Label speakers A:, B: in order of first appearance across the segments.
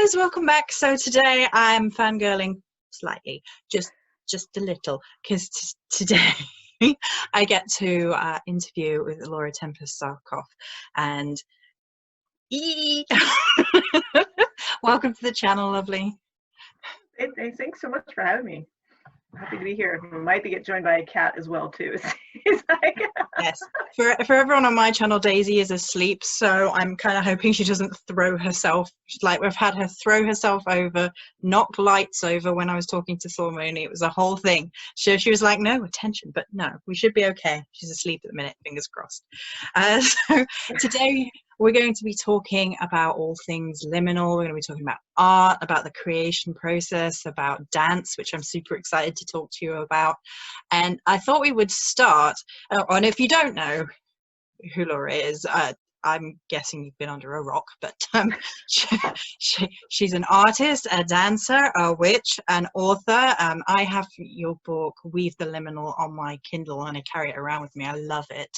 A: guys, welcome back. So today I'm fangirling slightly, just a little, because today I get to interview with Laura Tempest Zakroff, and welcome to the channel, lovely.
B: Hey, thanks so much for having me. Happy to be here. I might get joined by a cat as well too. It's like
A: Yes, for everyone on my channel, Daisy is asleep, so I'm kind of hoping she doesn't throw herself. Like, we've had her throw herself over, knock lights over when I was talking to Mooney. It was a whole thing. So she was like, no, attention, but no, we should be okay. She's asleep at the minute, fingers crossed. So today we're going to be talking about all things liminal. We're going to be talking about art, about the creation process, about dance, which I'm super excited to talk to you about. And I thought we would start, and if you don't know who Laura is, I'm guessing you've been under a rock, but she's an artist, a dancer, a witch, an author. I have your book, Weave the Liminal, on my Kindle, and I carry it around with me. I love it.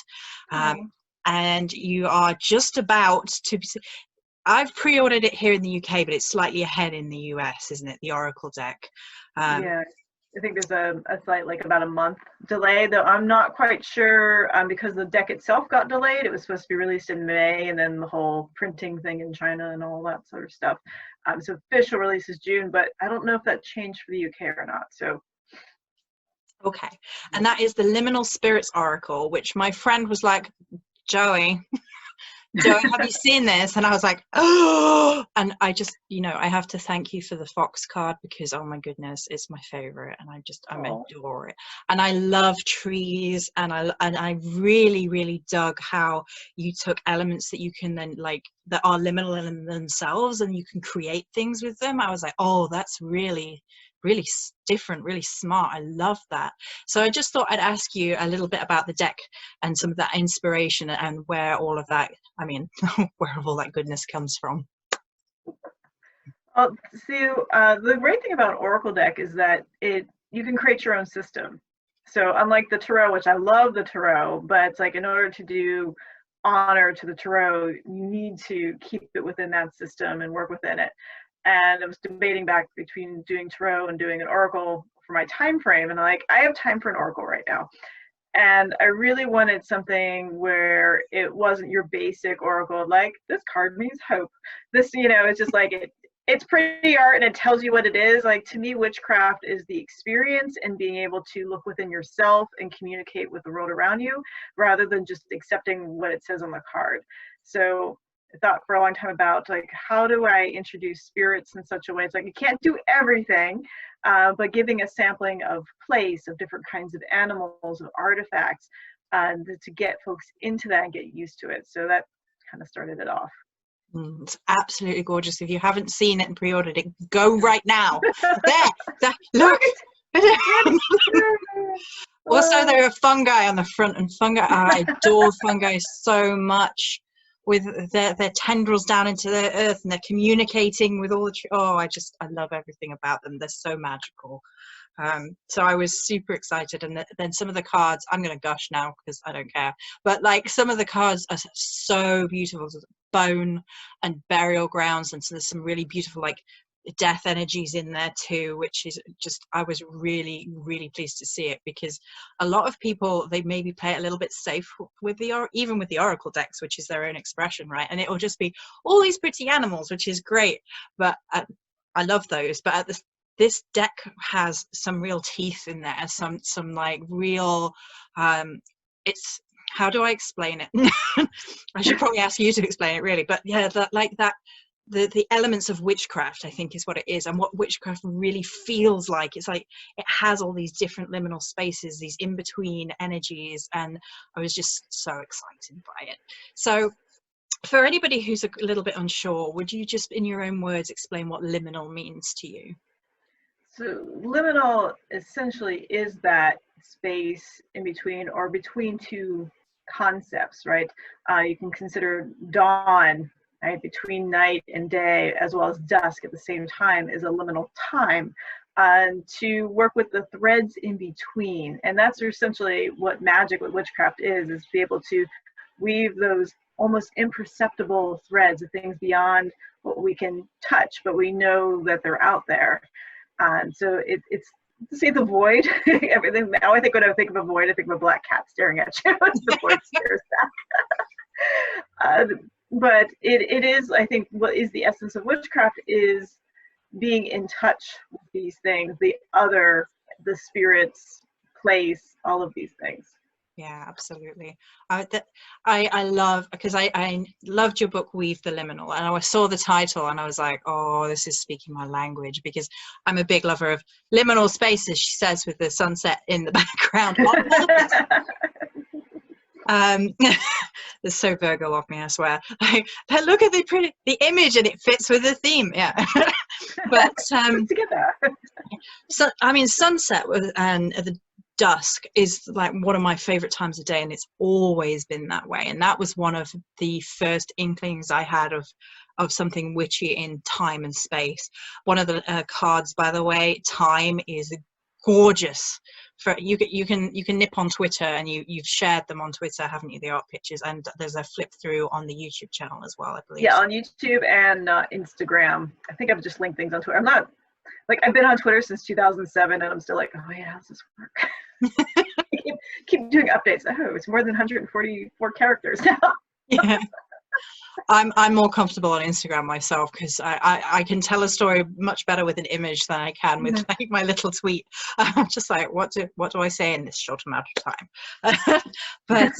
A: And you are just about to be, I've pre-ordered it here in the UK, but it's slightly ahead in the US, isn't it? The Oracle deck.
B: Yeah, I think there's a slight, like, about a month delay, though I'm not quite sure, because the deck itself got delayed. It was supposed to be released in May, and then the whole printing thing in China and all that sort of stuff. So official release is June, but I don't know if that changed for the UK or not. So.
A: Okay, and that is the Liminal Spirits Oracle, which my friend was like, Joey, have you seen this? And I was like, oh, and I just, I have to thank you for the fox card, because oh my goodness, it's my favorite, and I adore it. And I love trees, and I really dug how you took elements that you can then, like, that are liminal in themselves, and you can create things with them. I was like, oh, that's really different, really smart. I love that. So I just thought I'd ask you a little bit about the deck and some of that inspiration, and where all of that, where all that goodness comes from.
B: Well, so the great thing about an Oracle deck is that you can create your own system. So unlike the Tarot, which I love the Tarot, but it's like, in order to do honor to the Tarot, you need to keep it within that system and work within it. And I was debating back between doing Tarot and doing an Oracle for my time frame, and I have time for an Oracle right now. And I really wanted something where it wasn't your basic Oracle, like, this card means hope. This, it's just like, it's pretty art and it tells you what it is. Like, to me, witchcraft is the experience and being able to look within yourself and communicate with the world around you, rather than just accepting what it says on the card. So I thought for a long time about, like, how do I introduce spirits in such a way? It's like, you can't do everything, but giving a sampling of place, of different kinds of animals, of artifacts, to get folks into that and get used to it. So that kind of started it off.
A: It's absolutely gorgeous. If you haven't seen it and pre-ordered it, go right now. there, look. Also, there are fungi on the front, and fungi, I adore fungi so much, with their tendrils down into the earth, and they're communicating with all the I love everything about them. They're so magical. So I was super excited, and then some of the cards, I'm gonna gush now because I don't care, but like, some of the cards are so beautiful. Bone and burial grounds, and so there's some really beautiful, like, death energies in there too, which is just, I was really pleased to see it, because a lot of people, they maybe play it a little bit safe with even with the Oracle decks, which is their own expression, right? And it will just be all these pretty animals, which is great, but I love those. But this deck has some real teeth in there, some like real, it's, how do I explain it? I should probably ask you to explain it, really. But yeah, the elements of witchcraft, I think, is what it is, and what witchcraft really feels like. It's like, it has all these different liminal spaces, these in-between energies, and I was just so excited by it. So for anybody who's a little bit unsure, would you just, in your own words, explain what liminal means to you?
B: So liminal essentially is that space in between, or between two concepts, right? You can consider dawn, right, between night and day, as well as dusk at the same time, is a liminal time, to work with the threads in between. And that's essentially what magic, what witchcraft is to be able to weave those almost imperceptible threads of things beyond what we can touch, but we know that they're out there. And so it's to see the void. Everything now, I think when I think of a void, I think of a black cat staring at you as the void stares back. But it is, I think, what is the essence of witchcraft is being in touch with these things, the other, the spirits, place, all of these things.
A: Yeah, absolutely. I love, because I loved your book Weave the Liminal, and I saw the title and I was like, oh, this is speaking my language, because I'm a big lover of liminal spaces, she says, with the sunset in the background. It's so Virgo of me, I swear. Like, look at the image and it fits with the theme. Yeah. But
B: together.
A: So I mean, sunset and the dusk is like one of my favorite times of day, and it's always been that way. And that was one of the first inklings I had of something witchy in time and space. One of the cards, by the way, time, is gorgeous. For you can nip on Twitter, and you've shared them on Twitter, haven't you, the art pictures? And there's a flip through on the YouTube channel as well, I believe.
B: Yeah, on YouTube and Instagram. I think I've just linked things on Twitter. I'm not, like, I've been on Twitter since 2007, and I'm still like, oh yeah, how's this work? keep doing updates. Oh, it's more than 144 characters now.
A: Yeah. I'm more comfortable on Instagram myself, because I can tell a story much better with an image than I can with like my little tweet. I'm just like, what do I say in this short amount of time? But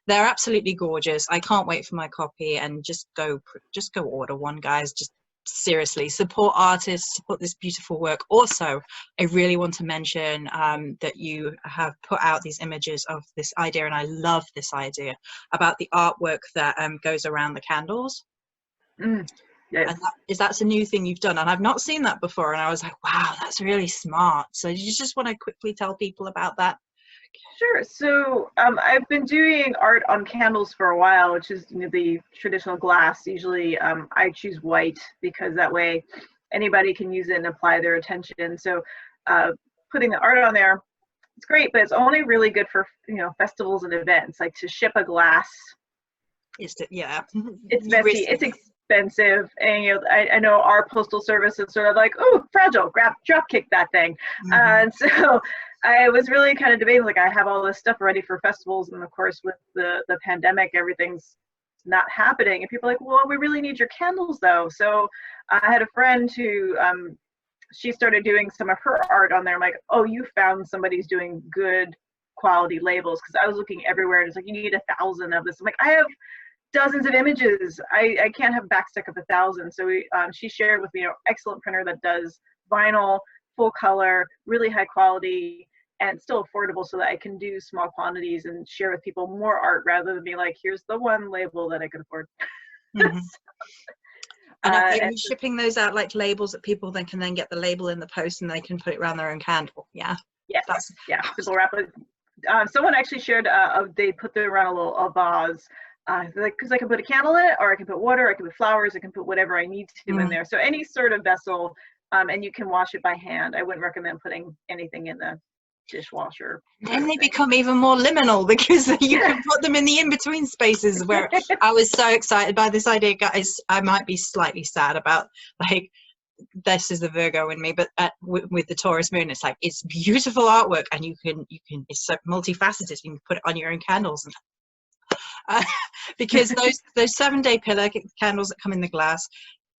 A: they're absolutely gorgeous. I can't wait for my copy, and just go order one, guys. Just seriously support artists, support this beautiful work. Also, I really want to mention that you have put out these images of this idea, and I love this idea about the artwork that goes around the candles.
B: Yes.
A: And that's a new thing you've done, and I've not seen that before, and I was like, wow, that's really smart. So you just want to quickly tell people about that?
B: Sure. So I've been doing art on candles for a while, which is, you know, the traditional glass. Usually I choose white because that way anybody can use it and apply their attention. So putting the art on there, it's great, but it's only really good for, you know, festivals and events. Like, to ship a glass,
A: yeah,
B: it's messy, it's expensive, and you know, I know our postal service is sort of like, oh, fragile, drop kick that thing. And so I was really kind of debating, like, I have all this stuff ready for festivals, and of course with the pandemic, everything's not happening, and people are like, well, we really need your candles though. So I had a friend who she started doing some of her art on there. I'm like, oh, you found somebody who's doing good quality labels, because I was looking everywhere, and it's like, you need 1,000 of this. I'm like, I have dozens of images, I can't have a backstack of 1,000. So she shared with me an excellent printer that does vinyl, full color, really high quality, and still affordable, so that I can do small quantities and share with people more art, rather than be like, here's the one label that I could afford.
A: And are you shipping those out like labels that people then can get the label in the post, and they can put it around their own candle? Yeah.
B: Yes. Yeah. People wrap it. Someone actually shared. They put them around a vase. Because I can put a candle in it, or I can put water, I can put flowers, I can put whatever I need to in there. So any sort of vessel, and you can wash it by hand. I wouldn't recommend putting anything in the dishwasher.
A: Then they become even more liminal, because you can put them in the in-between spaces. Where I was so excited by this idea, guys. I might be slightly sad about, like, this is the Virgo in me, but with the Taurus moon, it's like, it's beautiful artwork, and you can it's so multifaceted. You can put it on your own candles, and because those 7-day pillar candles that come in the glass,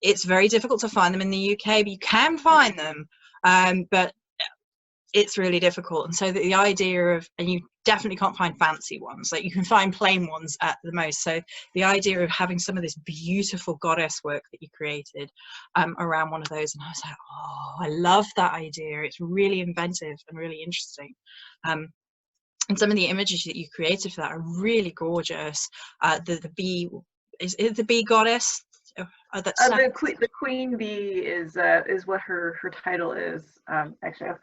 A: it's very difficult to find them in the UK, but you can find them, but it's really difficult. And so the idea of, and you definitely can't find fancy ones, like you can find plain ones at the most. So the idea of having some of this beautiful goddess work that you created around one of those, and I was like, oh, I love that idea. It's really inventive and really interesting. And some of the images that you created for that are really gorgeous. The bee, is it the bee goddess?
B: The queen bee is what her title is. Actually, I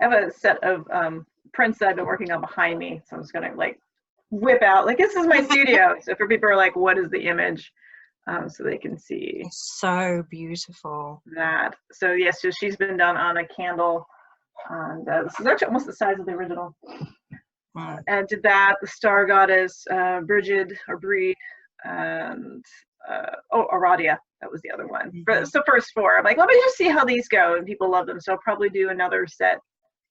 B: have a set of prints that I've been working on behind me, so I'm just gonna like whip out, like, this is my studio. So for people who are like, what is the image? So they can see.
A: It's so beautiful.
B: That. So yes, so she's been done on a candle, and this is actually almost the size of the original. And did that, the star goddess, Brigid or Breed, and Aradia, that was the other one.
A: Mm-hmm.
B: But it's the first four. I'm like, let me just see how these go, and people love them, so I'll probably do another set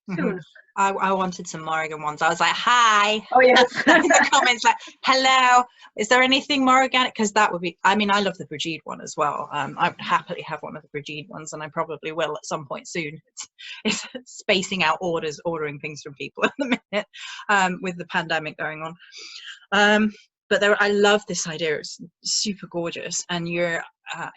B: soon.
A: Mm-hmm. I wanted some Morrigan ones. I was like, hi.
B: Oh yes.
A: In the comments, like, hello. Is there anything more organic? Because that would be. I mean, I love the Brigitte one as well. I would happily have one of the Brigitte ones, and I probably will at some point soon. It's spacing out ordering things from people at the minute, with the pandemic going on. But I love this idea. It's super gorgeous, and your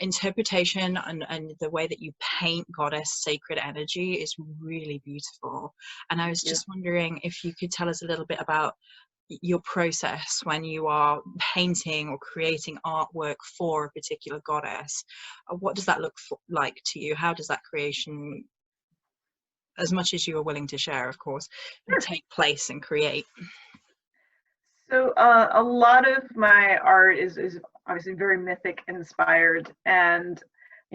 A: interpretation and the way that you paint goddess sacred energy is really beautiful. And I was just wondering if you could tell us a little bit about your process when you are painting or creating artwork for a particular goddess. What does that look like to you? How does that creation, as much as you are willing to share, of course, take place and create?
B: So a lot of my art is obviously very mythic inspired, and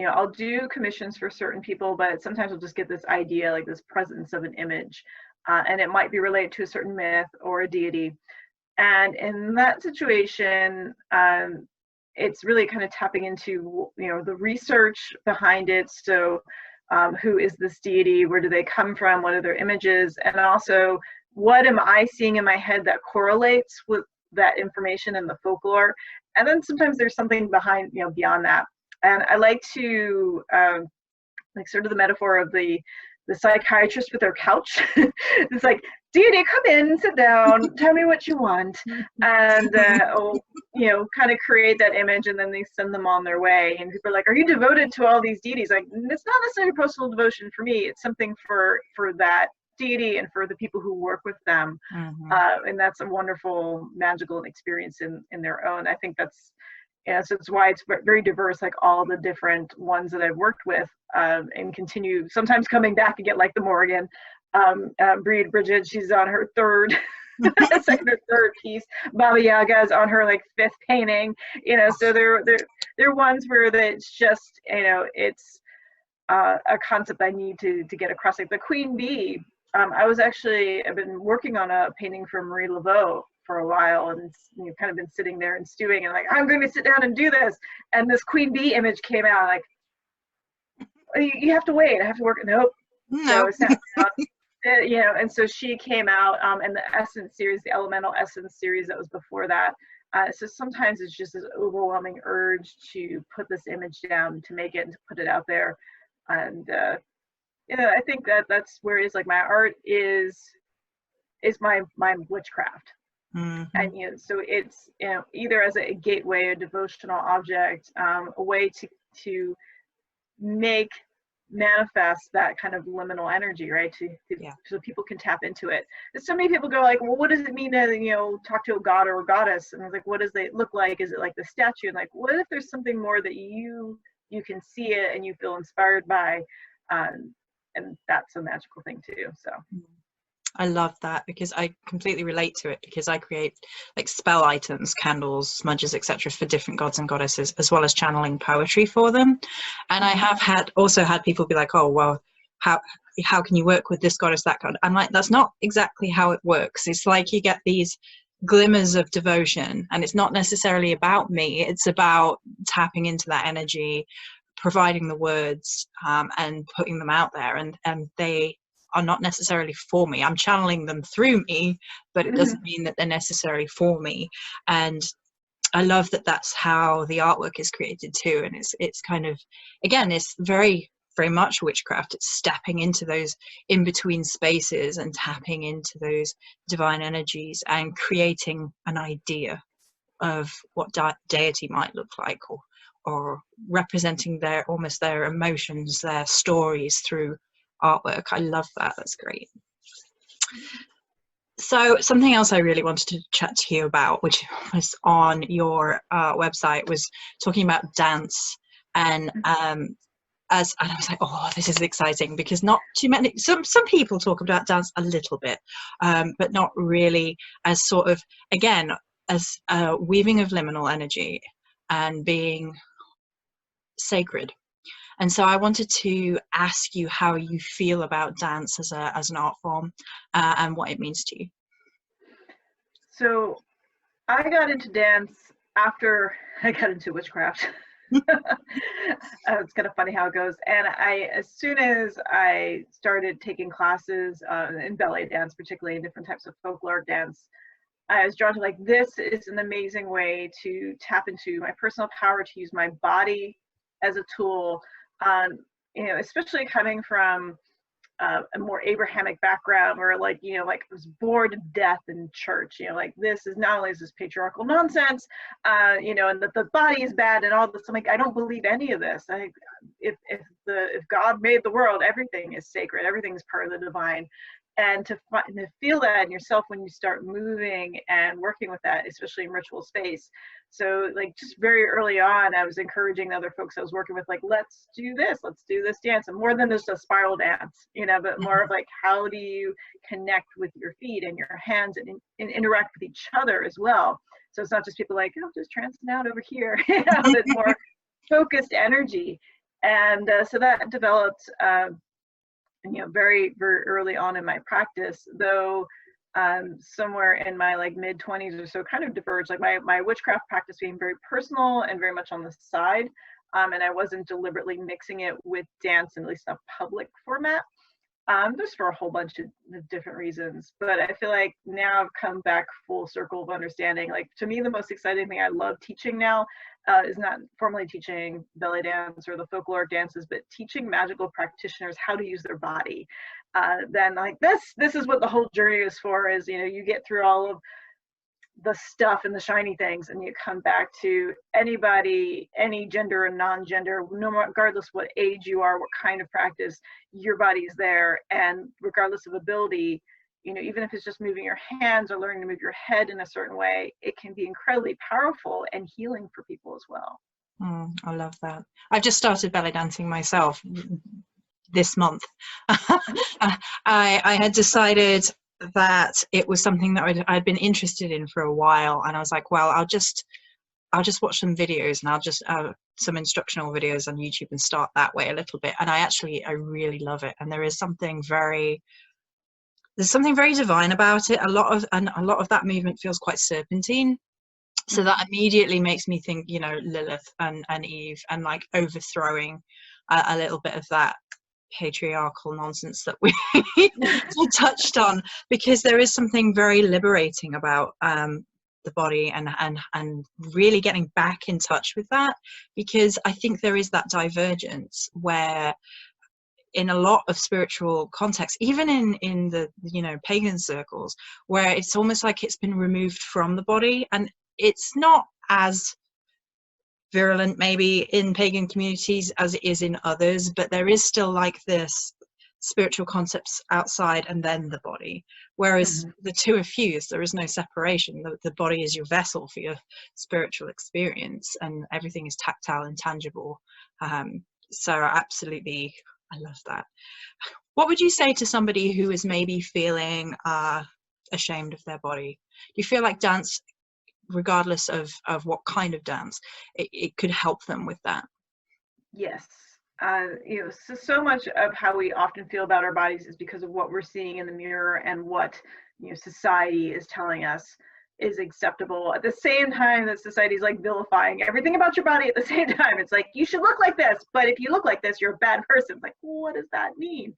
B: I'll do commissions for certain people, but sometimes I'll just get this idea, like this presence of an image, and it might be related to a certain myth or a deity. And in that situation, it's really kind of tapping into the research behind it. So who is this deity? Where do they come from? What are their images? And also, what am I seeing in my head that correlates with that information in the folklore? And then sometimes there's something behind, beyond that. And I like to, like sort of the metaphor of the psychiatrist with their couch. It's like, deity, come in, sit down, tell me what you want. And, kind of create that image, and then they send them on their way. And people are like, are you devoted to all these deities? Like, it's not necessarily personal devotion for me. It's something for that deity and for the people who work with them.
A: Mm-hmm.
B: And that's a wonderful magical experience in their own. I think that's so it's why it's very diverse, like all the different ones that I've worked with, and continue sometimes coming back again, like the Morrigan, Bridget, she's on her second or third piece. Baba Yaga is on her like fifth painting, so they're ones where it's just it's a concept I need to get across. Like the Queen Bee, I've been working on a painting from Marie Laveau for a while, and kind of been sitting there and stewing, and like, I'm going to sit down and do this. And this Queen Bee image came out, like, you have to wait. I have to work. Nope.
A: No.
B: So and so she came out, and the Essence series, the Elemental Essence series that was before that. So sometimes it's just this overwhelming urge to put this image down, to make it, and to put it out there. And I think that's where it is. Like, my art is my witchcraft.
A: Mm-hmm.
B: And so it's either as a gateway, a devotional object, a way to manifest that kind of liminal energy, right? So people can tap into it. And so many people go like, well, what does it mean to talk to a god or a goddess? And I was like, what does it look like? Is it like the statue? And like, what if there's something more that you can see it and you feel inspired by? And that's a magical thing too. So
A: I love that, because I completely relate to it, because I create like spell items, candles, smudges, etc. for different gods and goddesses, as well as channeling poetry for them. And I have also had people be like, oh, well, how can you work with this goddess, that god? I'm like, that's not exactly how it works. It's like you get these glimmers of devotion, and it's not necessarily about me. It's about tapping into that energy, providing the words, and putting them out there, and they are not necessarily for me. I'm channeling them through me, but it doesn't mean that they're necessarily for me. And I love that that's how the artwork is created too. And it's kind of, again, it's very, very much witchcraft. It's stepping into those in-between spaces and tapping into those divine energies and creating an idea of what deity might look like, or representing their emotions, their stories through artwork. I love that. That's great. So something else I really wanted to chat to you about, which was on your website, was talking about dance. And and I was like, oh, this is exciting, because not too many, some people talk about dance a little bit, but not really as sort of, again, as a weaving of liminal energy and being sacred. And so I wanted to ask you how you feel about dance as an art form, and what it means to you.
B: So I got into dance after I got into witchcraft, it's kind of funny how it goes. And as soon as I started taking classes in ballet dance, particularly in different types of folklore dance, I was drawn to like, this is an amazing way to tap into my personal power, to use my body as a tool. You know, especially coming from a more Abrahamic background where like, you know, like I was bored to death in church, you know, like this is not only is this patriarchal nonsense, you know, and that the body is bad and all this. I'm like, I don't believe any of this. If God made the world, everything is sacred, everything is part of the divine. And to feel that in yourself when you start moving and working with that, especially in ritual space. So like just very early on, I was encouraging the other folks I was working with, like, let's do this dance. And more than just a spiral dance, you know, but more of like, how do you connect with your feet and your hands and interact with each other as well? So it's not just people like, oh, just transcend out over here, you know, but more focused energy. And so that developed, you know, very, very early on in my practice, though somewhere in my like mid 20s or so kind of diverged, like my witchcraft practice being very personal and very much on the side. And I wasn't deliberately mixing it with dance, in at least a public format. Just for a whole bunch of different reasons. But I feel like now I've come back full circle of understanding. Like, to me, the most exciting thing I love teaching now is not formally teaching belly dance or the folklore dances, but teaching magical practitioners how to use their body. Then like this is what the whole journey is for, is, you know, you get through all of the stuff and the shiny things, and you come back to anybody, any gender and non-gender, no, regardless what age you are, what kind of practice, your body's there. And regardless of ability, you know, even if it's just moving your hands or learning to move your head in a certain way, it can be incredibly powerful and healing for people as well.
A: I love that. I've just started belly dancing myself this month. I had decided that it was something that I'd been interested in for a while, and I was like, well, I'll just watch some videos, and I'll just some instructional videos on YouTube and start that way a little bit. And I really love it, and there's something very divine about it. A lot of that movement feels quite serpentine, so that immediately makes me think, you know, Lilith and Eve, and like overthrowing a little bit of that patriarchal nonsense that we touched on, because there is something very liberating about the body and really getting back in touch with that, because I think there is that divergence where in a lot of spiritual contexts, even in the, you know, pagan circles, where it's almost like it's been removed from the body, and it's not as virulent maybe in pagan communities as it is in others, but there is still like this spiritual concepts outside and then the body, whereas the two are fused. There is no separation. The body is your vessel for your spiritual experience, and everything is tactile and tangible. So absolutely, I love that. What would you say to somebody who is maybe feeling ashamed of their body? Do you feel like dance, regardless of what kind of dance, it could help them with that?
B: Yes. You know, so much of how we often feel about our bodies is because of what we're seeing in the mirror and what, you know, society is telling us is acceptable. At the same time that society is like vilifying everything about your body, at the same time it's like, you should look like this, but if you look like this, you're a bad person. Like, what does that mean?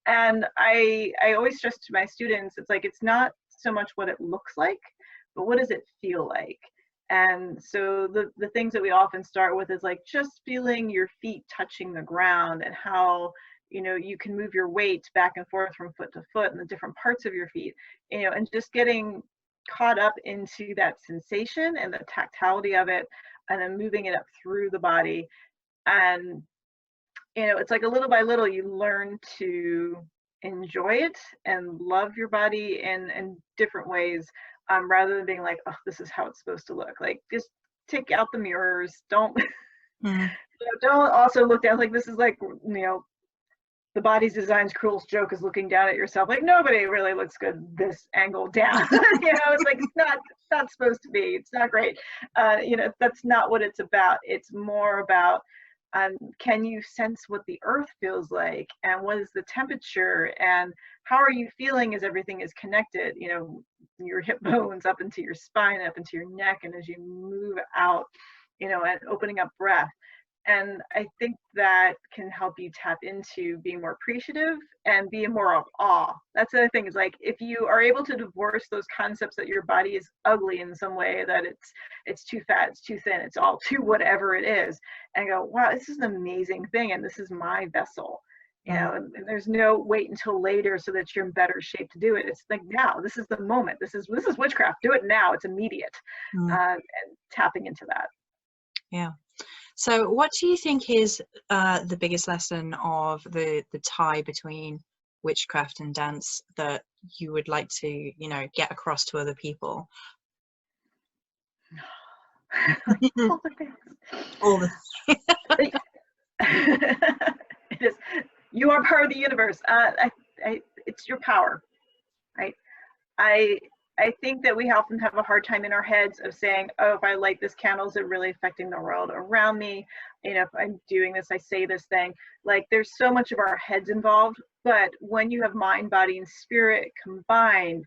B: And I always stress to my students, it's like, it's not so much what it looks like, but what does it feel like? And so the things that we often start with is like just feeling your feet touching the ground, and how, you know, you can move your weight back and forth from foot to foot and the different parts of your feet, you know, and just getting caught up into that sensation and the tactility of it, and then moving it up through the body. And, you know, it's like a little by little you learn to enjoy it and love your body in different ways. Rather than being like, oh, this is how it's supposed to look. Like, just take out the mirrors. Don't don't also look down. Like, this is like, you know, the body's design's cruelest joke is looking down at yourself. Like, nobody really looks good this angle down. You know, it's like, it's not supposed to be. It's not great. You know, that's not what it's about. It's more about, can you sense what the earth feels like, and what is the temperature, and how are you feeling as everything is connected? You know, your hip bones up into your spine, up into your neck, and as you move out, you know, and opening up breath. And I think that can help you tap into being more appreciative and be more of awe. That's the other thing, is like, if you are able to divorce those concepts that your body is ugly in some way, that it's too fat, it's too thin, it's all too whatever it is, and go, wow, this is an amazing thing, and this is my vessel. You know, and there's no wait until later so that you're in better shape to do it. It's like, now, this is the moment. This is witchcraft. Do it now. It's immediate. And tapping into that.
A: Yeah. So what do you think is the biggest lesson of the tie between witchcraft and dance that you would like to, you know, get across to other people?
B: All the things.
A: All the
B: It is. You are part of the universe. It's your power, right? I think that we often have a hard time in our heads of saying, oh, if I light this candle, is it really affecting the world around me? You know, if I'm doing this, I say this thing. Like, there's so much of our heads involved, but when you have mind, body, and spirit combined,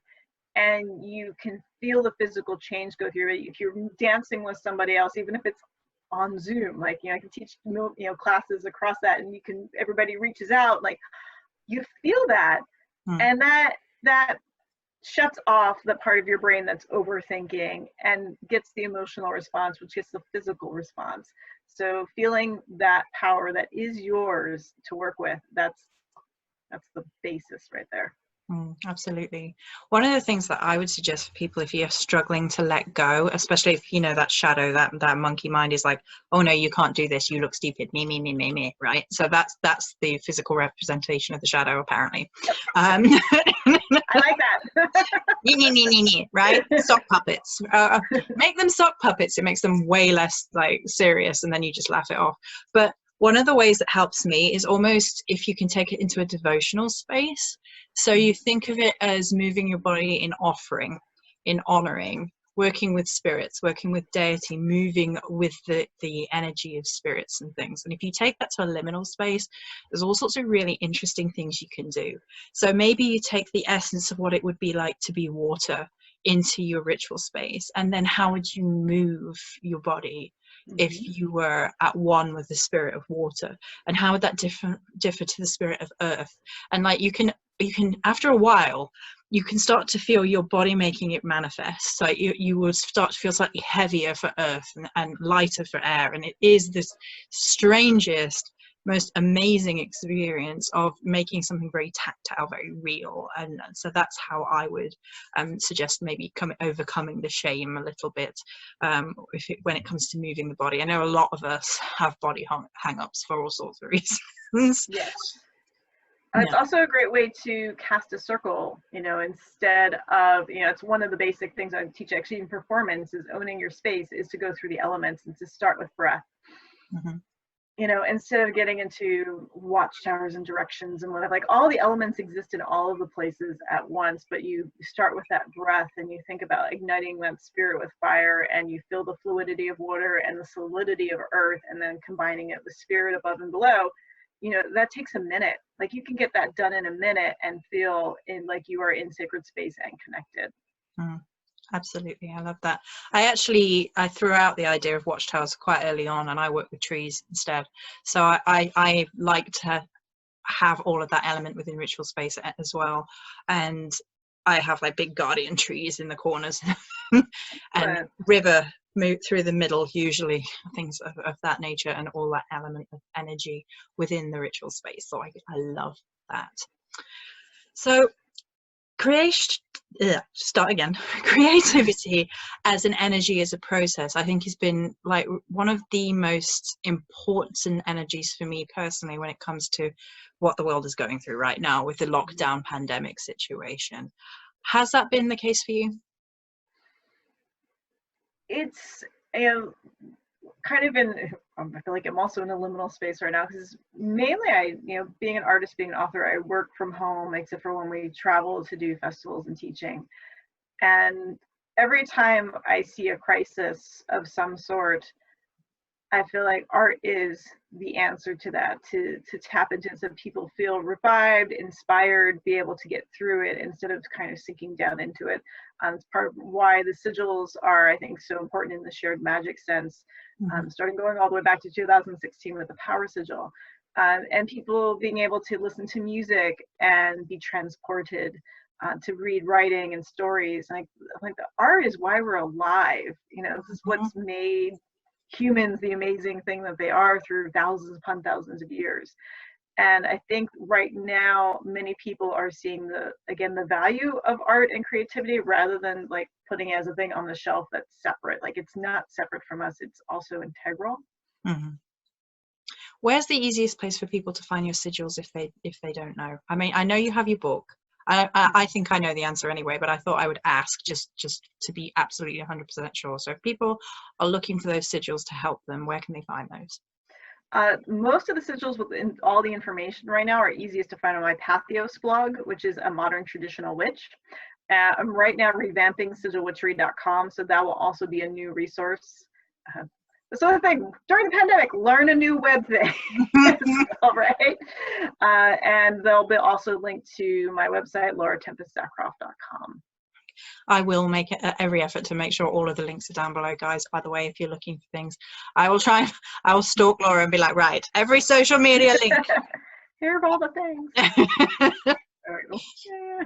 B: and you can feel the physical change go through it, if you're dancing with somebody else, even if it's on Zoom, like, you know, I can teach, you know, classes across that, and you can, everybody reaches out, like, you feel that, and that shuts off the part of your brain that's overthinking and gets the emotional response, which gets the physical response. So feeling that power that is yours to work with, that's the basis right there.
A: Absolutely. One of the things that I would suggest for people, if you're struggling to let go, especially if, you know, that shadow, that monkey mind is like, oh no, you can't do this, you look stupid, me, right? So that's the physical representation of the shadow, apparently.
B: I like that.
A: Right? Sock puppets. Make them sock puppets. It makes them way less like serious, and then you just laugh it off. But one of the ways that helps me is almost if you can take it into a devotional space. So you think of it as moving your body in offering, in honoring, working with spirits, working with deity, moving with the energy of spirits and things. And if you take that to a liminal space, there's all sorts of really interesting things you can do. So maybe you take the essence of what it would be like to be water into your ritual space, and then how would you move your body if you were at one with the spirit of water, and how would that differ to the spirit of earth? And like you can after a while you can start to feel your body making it manifest. So you will start to feel slightly heavier for earth and lighter for air, and it is this strangest, most amazing experience of making something very tactile, very real. And so that's how I would suggest maybe overcoming the shame a little bit when it comes to moving the body. I know a lot of us have body hang-ups for all sorts of reasons.
B: Yes. It's also a great way to cast a circle, you know, instead of, you know, it's one of the basic things I teach actually in performance, is owning your space, is to go through the elements and to start with breath. You know, instead of getting into watchtowers and directions and whatever, like all the elements exist in all of the places at once, but you start with that breath and you think about igniting that spirit with fire, and you feel the fluidity of water and the solidity of earth, and then combining it with spirit above and below. You know, that takes a minute. Like, you can get that done in a minute and feel like you are in sacred space and connected.
A: Absolutely. I love that. I threw out the idea of watchtowers quite early on, and I work with trees instead. So I like to have all of that element within ritual space as well. And I have like big guardian trees in the corners and river move through the middle, usually things of that nature, and all that element of energy within the ritual space. So I love that. So creativity as an energy, as a process, I think has been like one of the most important energies for me personally when it comes to what the world is going through right now with the lockdown pandemic situation. Has that been the case for you?
B: It's kind of I feel like I'm also in a liminal space right now, because mainly being an artist, being an author, I work from home except for when we travel to do festivals and teaching. And every time I see a crisis of some sort, I feel like art is the answer to that, to tap into it so people feel revived, inspired, be able to get through it instead of kind of sinking down into it. It's part of why the sigils are, I think, so important in the shared magic sense, starting going all the way back to 2016 with the power sigil. And people being able to listen to music and be transported, to read writing and stories. Like the art is why we're alive. You know, this is what's made humans the amazing thing that they are through thousands upon thousands of years. And I think right now many people are seeing the value of art and creativity, rather than like putting it as a thing on the shelf that's separate. Like, it's not separate from us, it's also integral.
A: Where's the easiest place for people to find your sigils if they don't know? I mean, I know you have your book. I think I know the answer anyway, but I thought I would ask just to be absolutely 100% sure. So if people are looking for those sigils to help them, where can they find those?
B: Most of the sigils within all the information right now are easiest to find on my Pathos blog, which is a modern traditional witch. I'm right now revamping sigilwitchery.com, so that will also be a new resource. This other thing, during the pandemic, learn a new web thing. All right. And they'll be also linked to my website, lauratempestzakroff.com.
A: I will make every effort to make sure all of the links are down below, guys. By the way, if you're looking for things, I will stalk Laura and be like, right, every social media link.
B: Here are all the things. Yeah.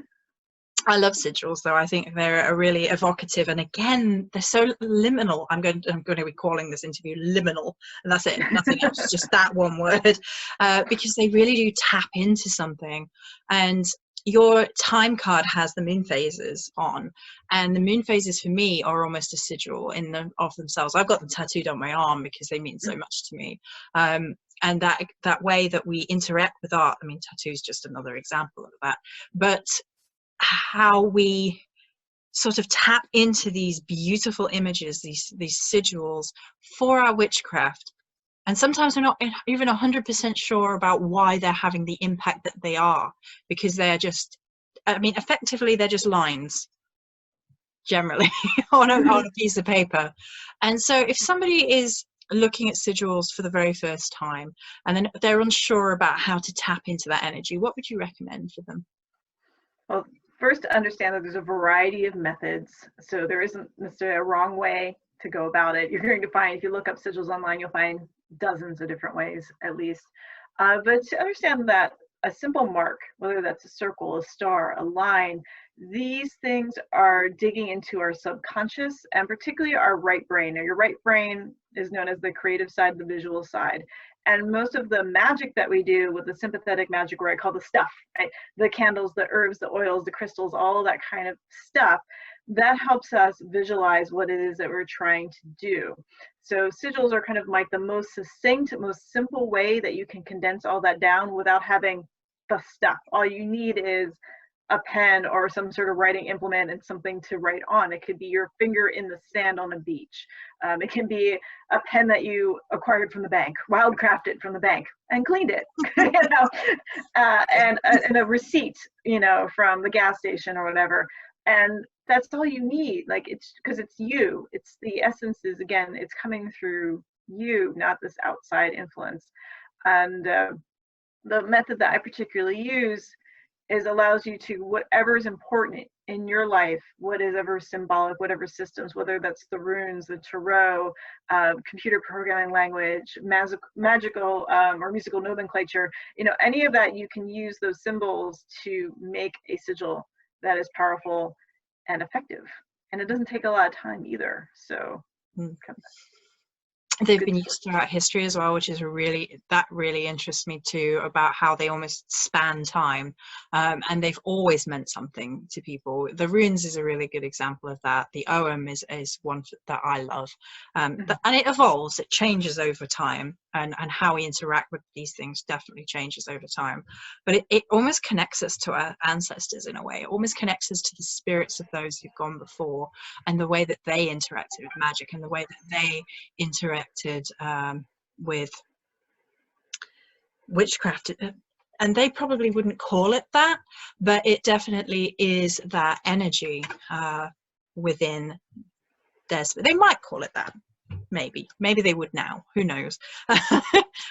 A: I love sigils, though. I think they're really evocative, and again, they're so liminal. I'm going to be calling this interview liminal, and that's it, nothing else, just that one word, because they really do tap into something. And your time card has the moon phases on, and the moon phases for me are almost a sigil of themselves. I've got them tattooed on my arm because they mean so much to me. And that way that we interact with art, I mean, tattoo's just another example of that, but how we sort of tap into these beautiful images, these sigils for our witchcraft. And sometimes we're not even 100% sure about why they're having the impact that they are, because they're just, I mean, effectively, they're just lines, generally, on a piece of paper. And so if somebody is looking at sigils for the very first time, and then they're unsure about how to tap into that energy, what would you recommend for them?
B: Well, first, to understand that there's a variety of methods. So there isn't necessarily a wrong way to go about it. You're going to find, if you look up sigils online, you'll find dozens of different ways, at least. But to understand that a simple mark, whether that's a circle, a star, a line, these things are digging into our subconscious, and particularly our right brain. Now, your right brain is known as the creative side, the visual side. And most of the magic that we do with the sympathetic magic, where I call the stuff, right? The candles, the herbs, the oils, the crystals, all of that kind of stuff, that helps us visualize what it is that we're trying to do. So sigils are kind of like the most succinct, most simple way that you can condense all that down without having the stuff. All you need is a pen or some sort of writing implement and something to write on. It could be your finger in the sand on a beach. It can be a pen that you acquired from the bank, wildcrafted from the bank and cleaned it, you know, and a receipt, you know, from the gas station or whatever. And that's all you need. Like, it's because it's you. It's the essences, again, it's coming through you, not this outside influence. And the method that I particularly use is allows you to, whatever is important in your life, whatever symbolic, whatever systems, whether that's the runes, the tarot, computer programming language, magical or musical nomenclature, you know, any of that, you can use those symbols to make a sigil that is powerful and effective. And it doesn't take a lot of time either. So
A: they've been used throughout history as well, which is that really interests me too, about how they almost span time, and they've always meant something to people. The runes is a really good example of that. The Ogham is one that I love, and it evolves, it changes over time, and how we interact with these things definitely changes over time, but it almost connects us to our ancestors in a way. It almost connects us to the spirits of those who've gone before, and the way that they interacted with magic, and the way that they interacted with witchcraft. And they probably wouldn't call it that, but it definitely is that energy within theirs. They might call it that. maybe they would now, who knows,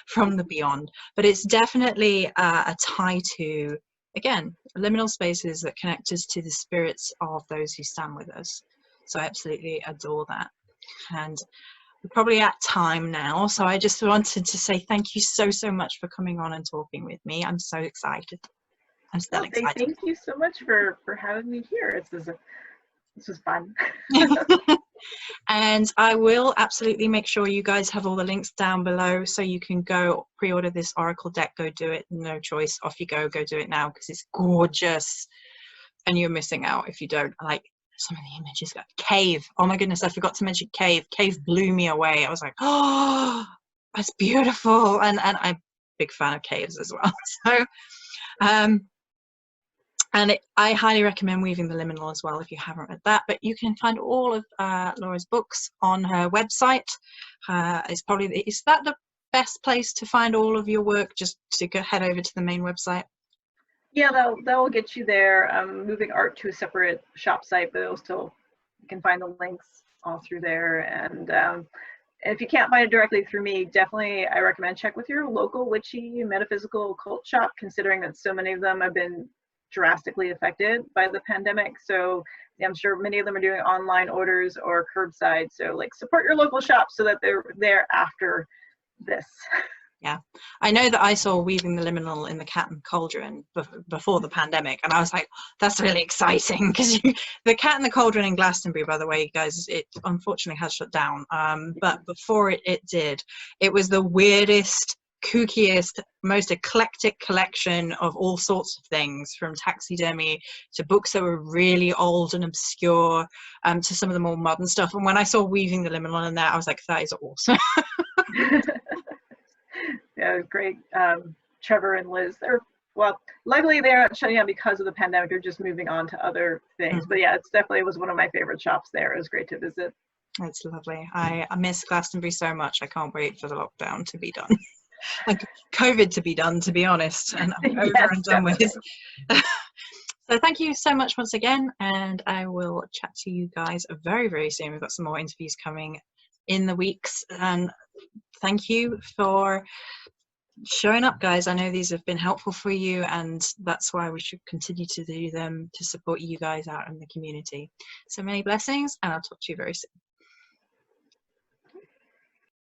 A: from the beyond. But it's definitely a tie to, again, liminal spaces that connect us to the spirits of those who stand with us. So I absolutely adore that. And we're probably at time now, so I just wanted to say thank you so much for coming on and talking with me. I'm so excited. I'm still excited.
B: Thank you so much for having me here. This was fun.
A: And I will absolutely make sure you guys have all the links down below, so you can go pre-order this Oracle deck. Go do it. No choice. Off you go. Go do it now, because it's gorgeous. And you're missing out if you don't. Like, some of the images. Cave. Oh my goodness, I forgot to mention Cave. Cave blew me away. I was like, oh, that's beautiful. And I'm a big fan of caves as well. So and I highly recommend Weaving the Liminal as well if you haven't read that. But you can find all of Laura's books on her website. Is that the best place to find all of your work, just to go head over to the main website?
B: Yeah, that will get you there. I'm moving art to a separate shop site, but you can find the links all through there. And if you can't find it directly through me, definitely I recommend check with your local witchy metaphysical cult shop, considering that so many of them have been drastically affected by the pandemic. So yeah, I'm sure many of them are doing online orders or curbside. So like, support your local shop so that they're there after this.
A: Yeah, I know that I saw Weaving the Liminal in the Cat and Cauldron before the pandemic, and I was like, that's really exciting, because the Cat and the Cauldron in Glastonbury, by the way, guys, it unfortunately has shut down. But before it did, it was the weirdest, kookiest, most eclectic collection of all sorts of things, from taxidermy to books that were really old and obscure, to some of the more modern stuff. And when I saw Weaving the Liminal in there, I was like, that is awesome.
B: Yeah, great. Trevor and Liz, luckily they're not shutting down because of the pandemic. They're just moving on to other things. But yeah, it was one of my favorite shops there. It was great to visit.
A: It's lovely. I miss Glastonbury so much. I can't wait for the lockdown to be done. Like COVID to be done, to be honest, and I'm over and done with it. So thank you so much once again, and I will chat to you guys very soon. We've got some more interviews coming in the weeks, and thank you for showing up, guys. I know these have been helpful for you, and that's why we should continue to do them, to support you guys out in the community. So many blessings, and I'll talk to you very soon.